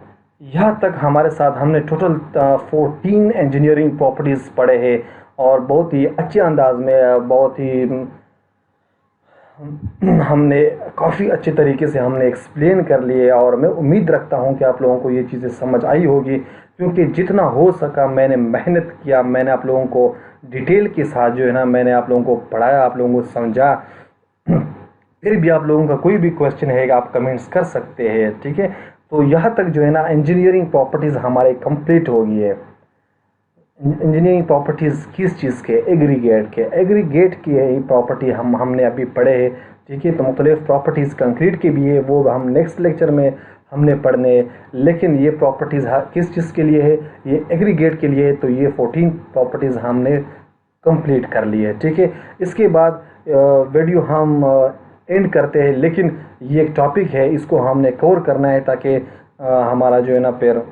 यहाँ तक हमारे साथ हमने टोटल 14 इंजीनियरिंग प्रॉपर्टीज़ पढ़े हैं और बहुत ही अच्छे अंदाज में, बहुत ही हमने काफ़ी अच्छे तरीके से हमने एक्सप्लेन कर लिए, और मैं उम्मीद रखता हूँ कि आप लोगों को ये चीज़ें समझ आई होगी, क्योंकि जितना हो सका मैंने मेहनत किया, मैंने आप लोगों को डिटेल के साथ जो है ना मैंने आप लोगों को पढ़ाया, आप लोगों को समझा। फिर भी आप लोगों का कोई भी क्वेश्चन है आप कमेंट्स कर सकते हैं, ठीक है। तो यहाँ तक जो है ना इंजीनियरिंग प्रॉपर्टीज़ हमारे कंप्लीट हो गई है। इंजीनियरिंग प्रॉपर्टीज़ किस चीज़ के, एग्रीगेट के, एग्रीगेट की है प्रॉपर्टी हमने अभी पढ़े हैं, ठीक है। तो मुख्तलिफ प्रॉपर्टीज़ कंक्रीट की भी है, वो हम नेक्स्ट लेक्चर में हमने पढ़ने। लेकिन ये प्रॉपर्टीज़ किस चीज़ के लिए है, ये एग्रीगेट के लिए है। तो ये 14 प्रॉपर्टीज़ हमने कंप्लीट कर ली है, ठीक है। इसके बाद वीडियो हम एंड करते हैं, लेकिन ये एक टॉपिक है, इसको हमने कवर करना है ताकि हमारा जो है ना फिर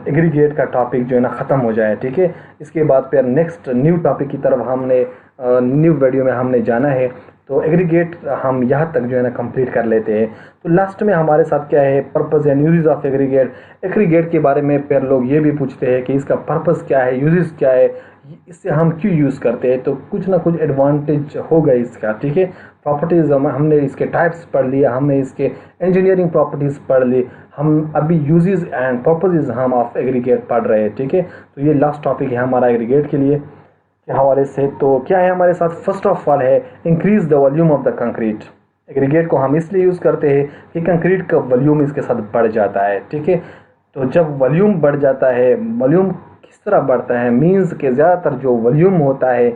एग्रीगेट का टॉपिक जो है ना ख़त्म हो जाए, ठीक है। इसके बाद फिर नेक्स्ट न्यू टॉपिक की तरफ हमने न्यू वीडियो में हमने जाना है। तो एग्रीगेट हम यहाँ तक जो है ना कंप्लीट कर लेते हैं। तो लास्ट में हमारे साथ क्या है, purpose and uses of aggregate. Aggregate के बारे में फिर लोग ये भी पूछते हैं कि इसका पर्पज़ क्या है, यूजेस क्या है, इससे हम क्यों यूज़ करते हैं। तो कुछ ना कुछ एडवांटेज होगा इसका, ठीक है। प्रॉपर्टीज़ हमने इसके टाइप्स पढ़ लिया, हमने इसके इंजीनियरिंग प्रॉपर्टीज़ पढ़ ली, हम अभी यूजेस एंड पर्पजेज़ हम ऑफ एग्रीगेट पढ़ रहे हैं, ठीक है। तो ये लास्ट टॉपिक है हमारा एग्रीगेट के लिए के हवाले से। तो क्या है हमारे साथ, फर्स्ट ऑफ ऑल है increase the volume of the concrete. Aggregate को हम इसलिए यूज़ करते हैं कि कंक्रीट का वॉल्यूम इसके साथ बढ़ जाता है, ठीक है। तो जब वॉल्यूम बढ़ जाता है, वॉल्यूम किस तरह बढ़ता है, मीन्स के ज़्यादातर जो वॉल्यूम होता है,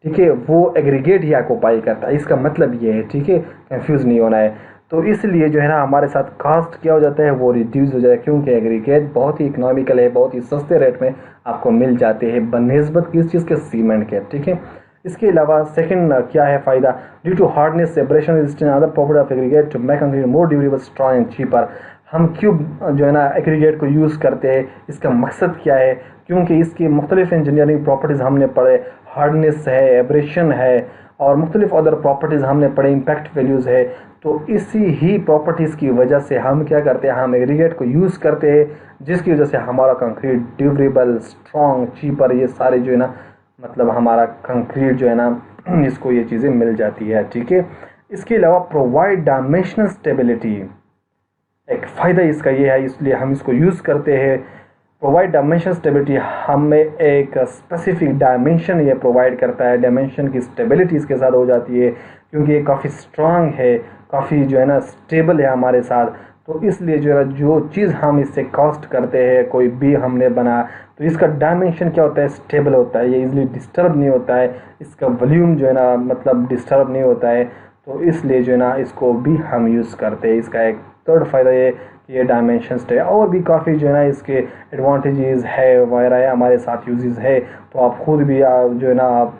ठीक है, वो एग्रीगेट ही ऑक्यूपाई करता है, इसका मतलब ये है, ठीक है, कंफ्यूज नहीं होना है। तो इसलिए जो है ना हमारे साथ कास्ट क्या हो जाता है, वो रिड्यूस हो जाता है, क्योंकि एग्रीगेट बहुत ही इकोनॉमिकल है, बहुत ही सस्ते रेट में आपको मिल जाते हैं बनस्बत किस चीज़ के, सीमेंट के। ठीक है, इसके अलावा सेकंड क्या है फ़ायदा, due to hardness separation resistance other property of aggregate to make concrete more durable strong and cheaper. हम क्यों जो है ना एग्रीगेट को यूज़ करते हैं, इसका मकसद क्या है, क्योंकि इसकी मुख्तलिफ इंजीनियरिंग प्रॉपर्टीज़ हमने पढ़े, हार्डनेस है, एब्रेशन है, और मुख्तलिफ अदर प्रॉपर्टीज़ हमने पढ़े, इम्पैक्ट वैल्यूज़ है। तो इसी ही प्रॉपर्टीज़ की वजह से हम क्या करते हैं, हम एग्रीगेट को यूज़ करते हैं, जिसकी वजह से हमारा कंक्रीट ड्यूरेबल, स्ट्रॉन्ग, चीपर, ये सारे जो है ना मतलब हमारा कंक्रीट जो है ना इसको ये चीज़ें मिल जाती है। ठीक है, इसके अलावा प्रोवाइड डायमेंशनल स्टेबिलिटी, एक फ़ायदा इसका ये है, इसलिए हम इसको यूज़ करते हैं। प्रोवाइड डायमेंशन स्टेबिलिटी, हमें एक स्पेसिफिक डायमेंशन ये प्रोवाइड करता है, डायमेंशन की स्टेबिलिटी इसके साथ हो जाती है, क्योंकि ये काफ़ी स्ट्रांग है, काफ़ी जो है ना स्टेबल है हमारे साथ। तो इसलिए जो है जो चीज़ हम इससे कास्ट करते हैं, कोई भी हमने बना, तो इसका डायमेंशन क्या होता है, स्टेबल होता है, ये इजीली डिस्टर्ब नहीं होता है, इसका वॉल्यूम जो है ना मतलब डिस्टर्ब नहीं होता है। तो इसलिए जो है ना इसको भी हम यूज़ करते हैं। इसका एक थर्ड फ़ायदा ये कि ये डायमेंशंस है, और भी काफ़ी जो है ना इसके एडवांटेजेस है वगैरह है, हमारे साथ यूजेस है। तो आप खुद भी जो है ना आप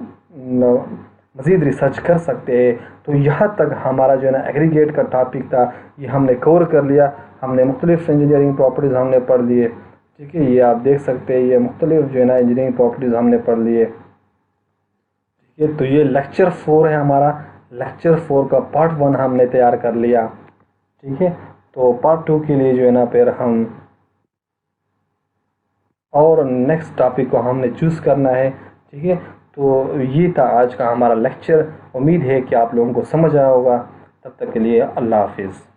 मज़ीद रिसर्च कर सकते हैं। तो यहाँ तक हमारा जो है ना एग्रीगेट का टॉपिक था, ये हमने कवर कर लिया। हमने मुख्तलिफ इंजीनियरिंग प्रॉपर्टीज़ हमने पढ़ लिए। ठीक है, ये आप देख सकते हैं, ये मुख्तलिफ जो है ना इंजीनियरिंग प्रॉपर्टीज़ हमने पढ़ लिए। ठीक है, तो ये लेक्चर 4 है हमारा, लेक्चर 4 का पार्ट 1 हमने तैयार कर लिया। ठीक है, तो पार्ट 2 के लिए जो है ना फिर हम और नेक्स्ट टॉपिक को हमने चूज़ करना है। ठीक है, तो ये था आज का हमारा लेक्चर। उम्मीद है कि आप लोगों को समझ आया होगा। तब तक के लिए अल्लाह हाफिज़।